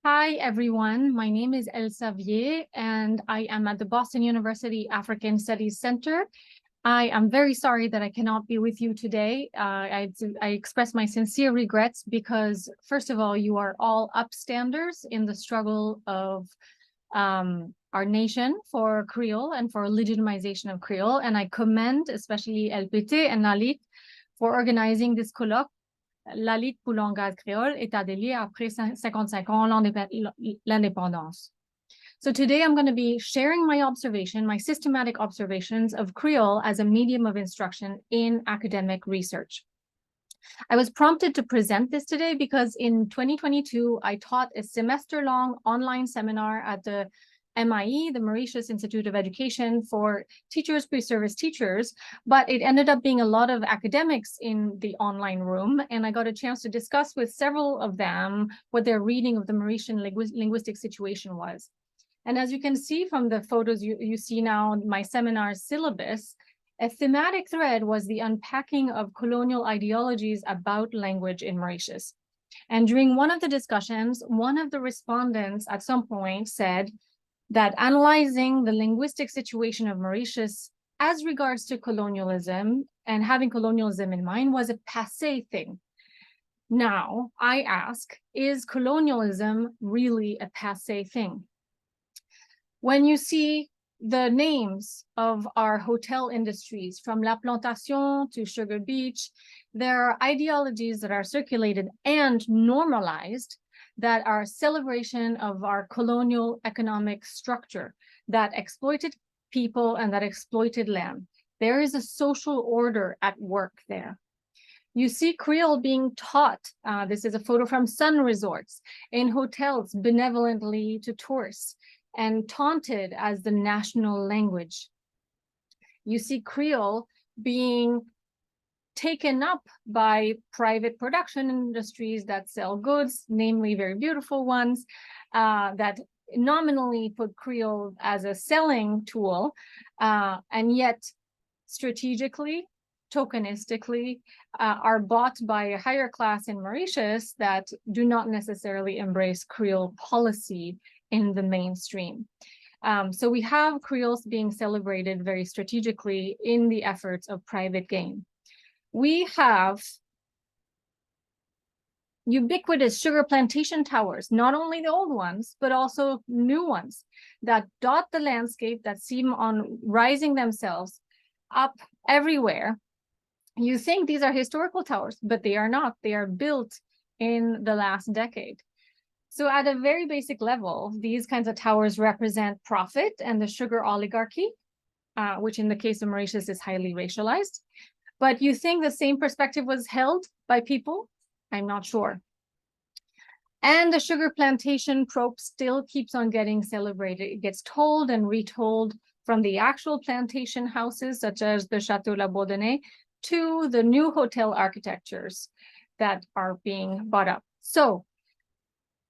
Hi, everyone. My name is Elsa, and I am at the Boston University African Studies Center. I am very sorry that I cannot be with you today. I express my sincere regrets because, first of all, you are all upstanders in the struggle of our nation for Creole and for legitimization of Creole. And I commend especially LPT and LALIT for organizing this colloque. LALIT pour Langaz Kreol, Eta-delye Apre 55 ans Lindepandans. So today I'm going to be sharing my systematic observations of Creole as a medium of instruction in academic research. I was prompted to present this today because in 2022, I taught a semester-long online seminar at the MIE, the Mauritius Institute of Education for teachers, pre-service teachers, but it ended up being a lot of academics in the online room, and I got a chance to discuss with several of them what their reading of the Mauritian linguistic situation was. And as you can see from the photos you see now, my seminar syllabus, a thematic thread was the unpacking of colonial ideologies about language in Mauritius. And during one of the discussions, one of the respondents at some point said that analyzing the linguistic situation of Mauritius as regards to colonialism and having colonialism in mind was a passé thing. Now, I ask, is colonialism really a passé thing? When you see the names of our hotel industries, from La Plantation to Sugar Beach, there are ideologies that are circulated and normalized that are a celebration of our colonial economic structure that exploited people and that exploited land. There is a social order at work there. You see Creole being taught, this is a photo from Sun Resorts, in hotels benevolently to tourists, and taunted as the national language. You see Creole being taken up by private production industries that sell goods, namely very beautiful ones, that nominally put Creole as a selling tool, and yet strategically, tokenistically, are bought by a higher class in Mauritius that do not necessarily embrace Creole policy in the mainstream. So we have Creoles being celebrated very strategically in the efforts of private gain. We have ubiquitous sugar plantation towers, not only the old ones, but also new ones that dot the landscape, that seem on rising themselves up everywhere. You think these are historical towers, but they are not. They are built in the last decade. So at a very basic level, these kinds of towers represent profit and the sugar oligarchy, which in the case of Mauritius is highly racialized. But you think the same perspective was held by people? I'm not sure. And the sugar plantation trope still keeps on getting celebrated. It gets told and retold from the actual plantation houses, such as the Chateau La Bourdonnais, to the new hotel architectures that are being bought up. So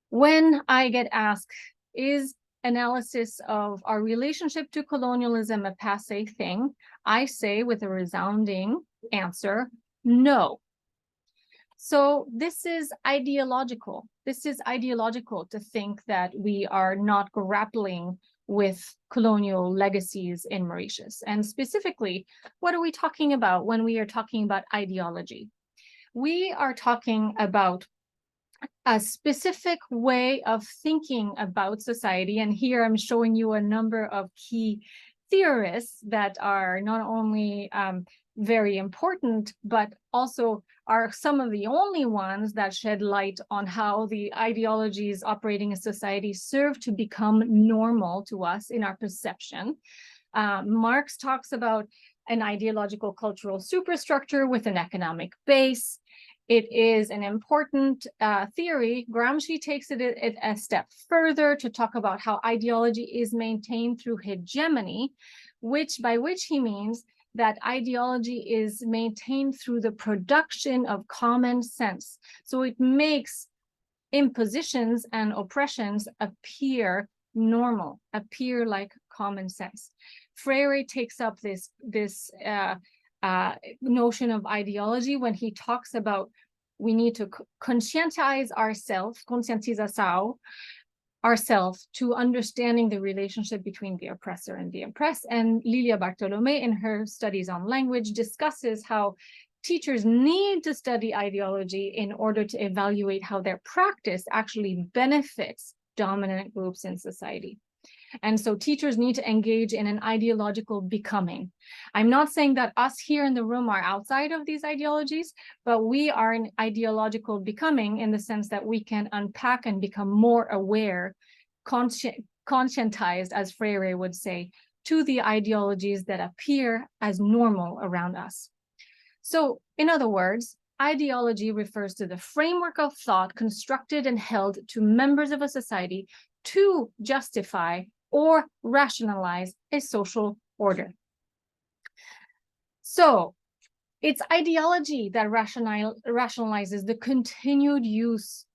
when I get asked, is analysis of our relationship to colonialism a passé thing, I say with a resounding answer, no. So this is ideological. This is ideological to think that we are not grappling with colonial legacies in Mauritius. And specifically, what are we talking about when we are talking about ideology? We are talking about a specific way of thinking about society. And here I'm showing you a number of key theorists that are not only very important, but also are some of the only ones that shed light on how the ideologies operating in society serve to become normal to us in our perception. Marx talks about an ideological cultural superstructure with an economic base. It is an important theory. Gramsci takes it a step further to talk about how ideology is maintained through hegemony, by which he means that ideology is maintained through the production of common sense. So it makes impositions and oppressions appear normal, appear like common sense. Freire takes up this notion of ideology when he talks about we need to conscientize ourselves, conscientização, ourselves to understanding the relationship between the oppressor and the oppressed. And Lilia Bartolome, in her studies on language, discusses how teachers need to study ideology in order to evaluate how their practice actually benefits dominant groups in society. And so teachers need to engage in an ideological becoming. I'm not saying that us here in the room are outside of these ideologies, but we are an ideological becoming in the sense that we can unpack and become more aware, conscientized, as Freire would say, to the ideologies that appear as normal around us. So, in other words, ideology refers to the framework of thought constructed and held to members of a society to justify or rationalize a social order. So it's ideology that rationalizes the continued use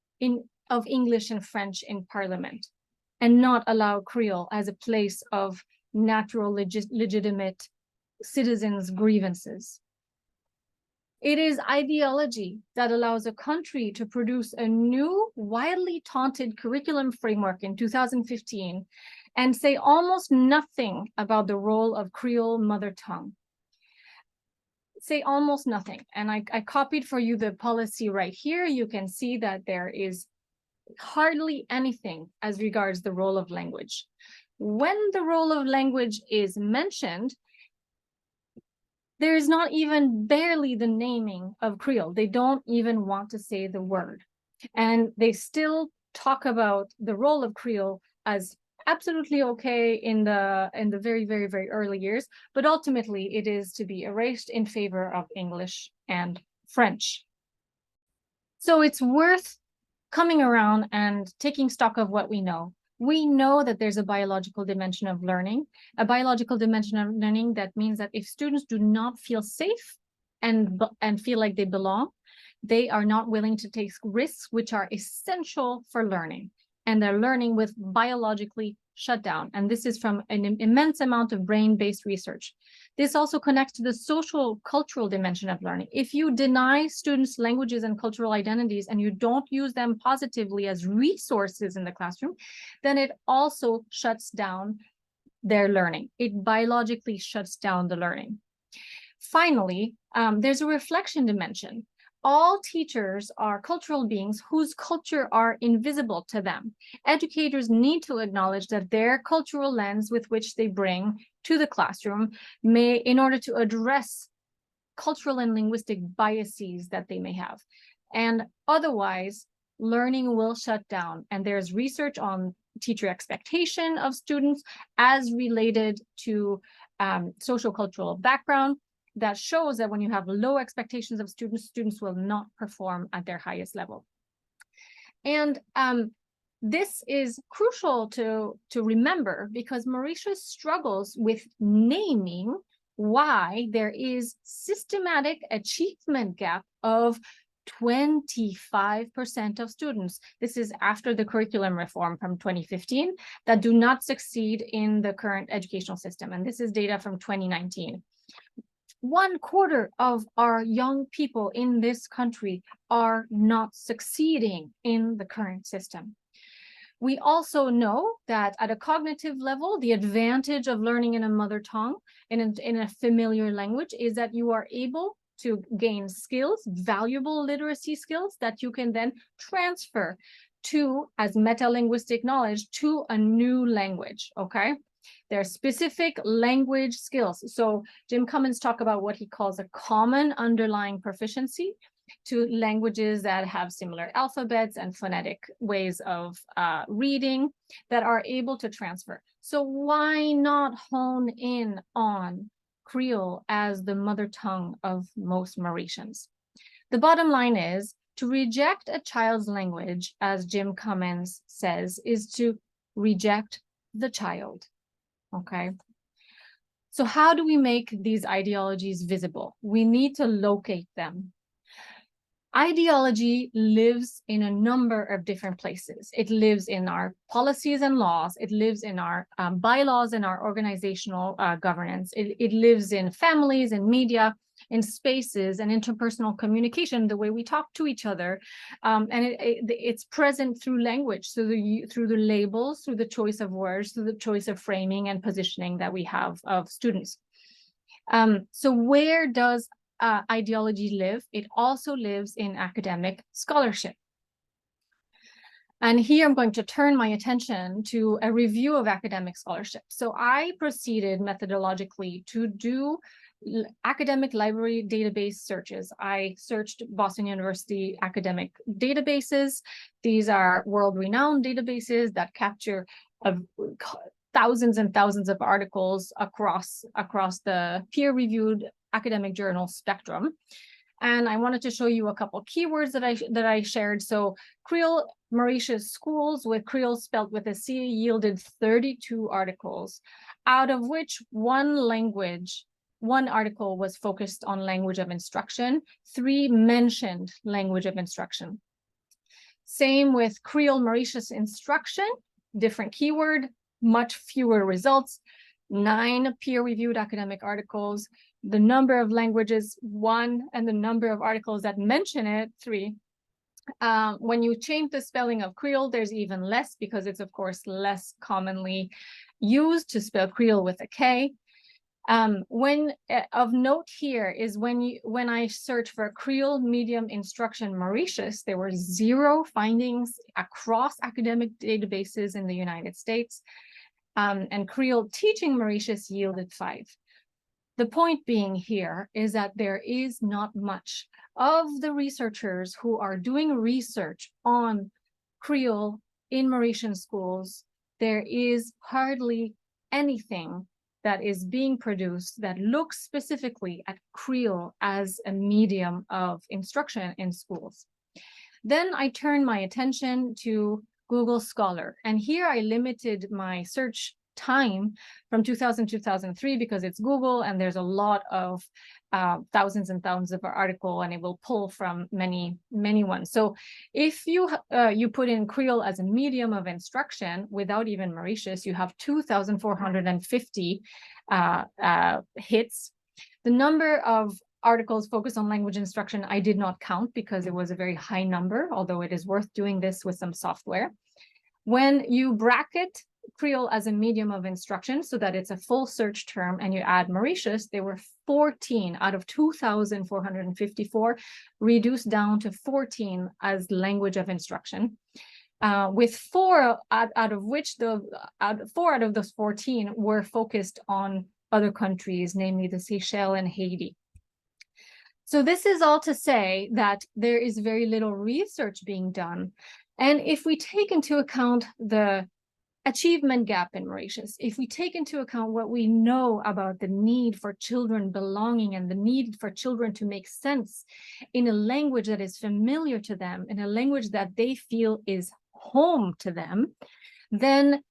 of English and French in Parliament, and not allow Creole as a place of natural, legitimate citizens' grievances. It is ideology that allows a country to produce a new, widely taunted curriculum framework in 2015 and say almost nothing about the role of Creole mother tongue. Say almost nothing. And I copied for you the policy right here. You can see that there is hardly anything as regards the role of language. When the role of language is mentioned, there is not even barely the naming of Creole. They don't even want to say the word. And they still talk about the role of Creole as absolutely okay in the very, very, very early years, but ultimately it is to be erased in favor of English and French. So it's worth coming around and taking stock of what we know. We know that there's a biological dimension of learning, a biological dimension of learning that means that if students do not feel safe and feel like they belong, they are not willing to take risks which are essential for learning. And they're learning with biologically shut down. And this is from an immense amount of brain-based research. This also connects to the social cultural dimension of learning. If you deny students languages and cultural identities and you don't use them positively as resources in the classroom, then it also shuts down their learning. It biologically shuts down the learning. Finally, there's a reflection dimension. All teachers are cultural beings whose culture are invisible to them. Educators need to acknowledge that their cultural lens with which they bring to the classroom in order to address cultural and linguistic biases that they may have. And otherwise, learning will shut down. And there's research on teacher expectation of students as related to social cultural background, that shows that when you have low expectations of students, students will not perform at their highest level. And this is crucial to remember because Mauritius struggles with naming why there is systematic achievement gap of 25% of students. This is after the curriculum reform from 2015 that do not succeed in the current educational system. And this is data from 2019. 1/4 of our young people in this country are not succeeding in the current system. We also know that at a cognitive level, the advantage of learning in a mother tongue, in a familiar language, is that you are able to gain skills, valuable literacy skills that you can then transfer to, as metalinguistic knowledge, to a new language, okay? There are specific language skills. So Jim Cummins talked about what he calls a common underlying proficiency to languages that have similar alphabets and phonetic ways of reading that are able to transfer. So why not hone in on Creole as the mother tongue of most Mauritians? The bottom line is to reject a child's language, as Jim Cummins says, is to reject the child. Okay, so how do we make these ideologies visible? We need to locate them. Ideology lives in a number of different places. It lives in our policies and laws. It lives in our bylaws and our organizational governance. It lives in families and media. in spaces and interpersonal communication, the way we talk to each other. And it's present through language, so through the labels, through the choice of words, through the choice of framing and positioning that we have of students. So where does ideology live? It also lives in academic scholarship. And here I'm going to turn my attention to a review of academic scholarship. So I proceeded methodologically to do academic library database searches. I searched Boston University academic databases. These are world-renowned databases that capture thousands and thousands of articles across the peer-reviewed academic journal spectrum. And I wanted to show you a couple keywords that I shared. So Kreol Mauritius schools with Kreol spelled with a C yielded 32 articles, out of which one article was focused on language of instruction, 3 mentioned language of instruction. Same with Kreol Mauritius instruction, different keyword, much fewer results, 9 peer-reviewed academic articles, the number of languages 1, and the number of articles that mention it 3. When you change the spelling of Kreol, there's even less, because it's of course less commonly used to spell Kreol with a K. Of note here is when I search for Kreol medium instruction Mauritius, there were 0 findings across academic databases in the United States, and Kreol teaching Mauritius yielded 5. The point being here is that there is not much of the researchers who are doing research on Kreol in Mauritian schools. There is hardly anything that is being produced that looks specifically at Kreol as a medium of instruction in schools. Then I turned my attention to Google Scholar, and here I limited my search time from 2000 to 2003 because it's Google and there's a lot of thousands and thousands of articles, and it will pull from many ones. So if you put in Kreol as a medium of instruction without even Mauritius, you have 2,450 hits. The number of articles focused on language instruction I did not count because it was a very high number, although it is worth doing this with some software. When you bracket Kreol as a medium of instruction so that it's a full search term and you add Mauritius, there were 14 out of 2,454, reduced down to 14 as language of instruction, with 4 out of which 4 out of those 14 were focused on other countries, namely the Seychelles and Haiti. So this is all to say that there is very little research being done. And if we take into account the achievement gap in Mauritius, if we take into account what we know about the need for children belonging and the need for children to make sense in a language that is familiar to them, in a language that they feel is home to them, then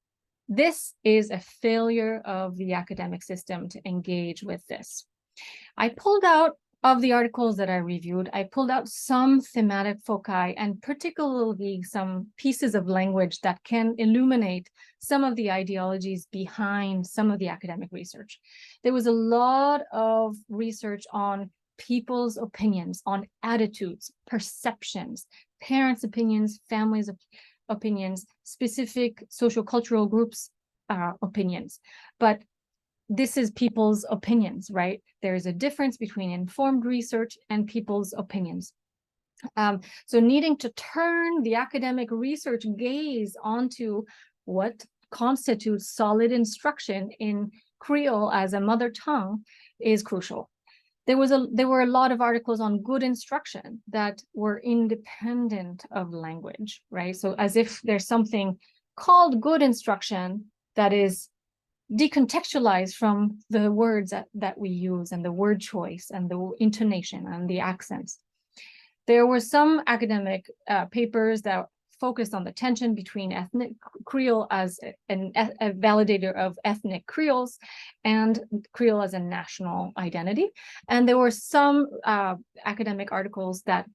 this is a failure of the academic system to engage with this. I pulled out of the articles that I reviewed, I pulled out some thematic foci and particularly some pieces of language that can illuminate some of the ideologies behind some of the academic research. There was a lot of research on people's opinions, on attitudes, perceptions, parents' opinions, families' opinions, specific social cultural groups' opinions. But this is people's opinions, right? There is a difference between informed research and people's opinions. So needing to turn the academic research gaze onto what constitutes solid instruction in Kreol as a mother tongue is crucial. There were a lot of articles on good instruction that were independent of language, right? So as if there's something called good instruction that is decontextualized from the words that we use and the word choice and the intonation and the accents. There were some academic papers that focused on the tension between ethnic Kreol as a validator of ethnic Kreols and Kreol as a national identity. And there were some academic articles that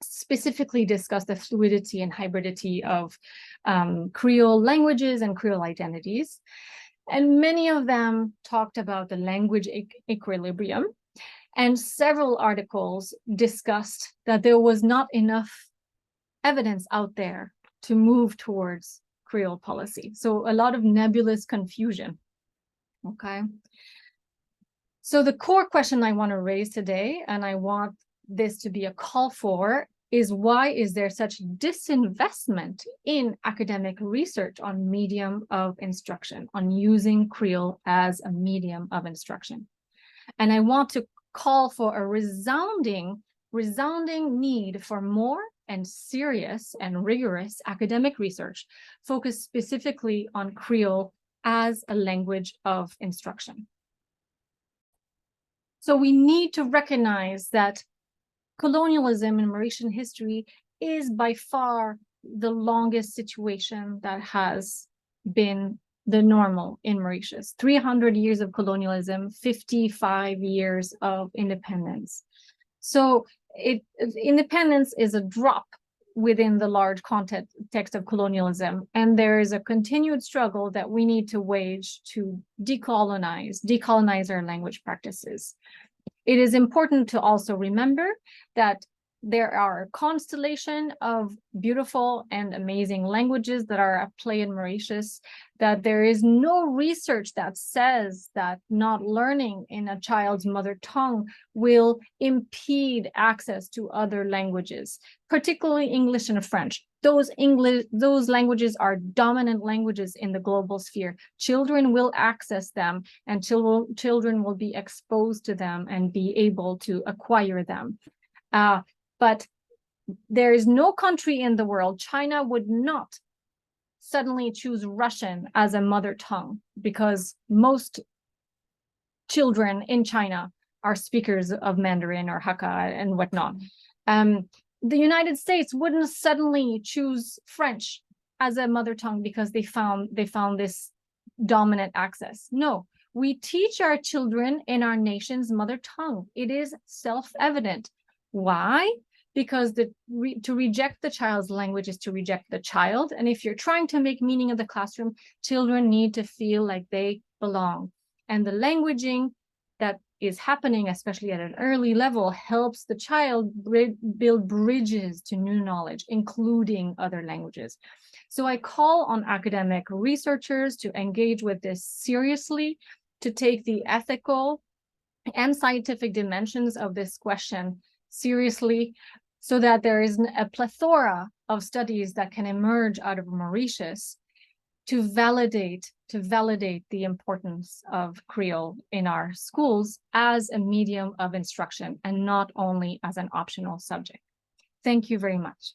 specifically discussed the fluidity and hybridity of Kreol languages and Kreol identities. And many of them talked about the language equilibrium. And several articles discussed that there was not enough evidence out there to move towards Creole policy. So a lot of nebulous confusion, okay? So the core question I want to raise today, and I want this to be a call for, is why is there such disinvestment in academic research on medium of instruction, on using Creole as a medium of instruction? And I want to call for a resounding need for more and serious and rigorous academic research focused specifically on Creole as a language of instruction. So we need to recognize that colonialism in Mauritian history is by far the longest situation that has been the normal in Mauritius. 300 years of colonialism, 55 years of independence. So independence is a drop within the large context of colonialism, and there is a continued struggle that we need to wage to decolonize our language practices. It is important to also remember that there are a constellation of beautiful and amazing languages that are at play in Mauritius, that there is no research that says that not learning in a child's mother tongue will impede access to other languages, particularly English and French. Those languages are dominant languages in the global sphere. Children will access them, and children will be exposed to them and be able to acquire them. But there is no country in the world, China would not suddenly choose Russian as a mother tongue, because most children in China are speakers of Mandarin or Hakka and whatnot. The United States wouldn't suddenly choose French as a mother tongue because they found this dominant access. No, we teach our children in our nation's mother tongue. It is self-evident. Why? Because to reject the child's language is to reject the child. And if you're trying to make meaning of the classroom, children need to feel like they belong. And the languaging that is happening, especially at an early level, helps the child build bridges to new knowledge, including other languages. So I call on academic researchers to engage with this seriously, to take the ethical and scientific dimensions of this question seriously, so that there is a plethora of studies that can emerge out of Mauritius to validate the importance of Creole in our schools as a medium of instruction and not only as an optional subject. Thank you very much.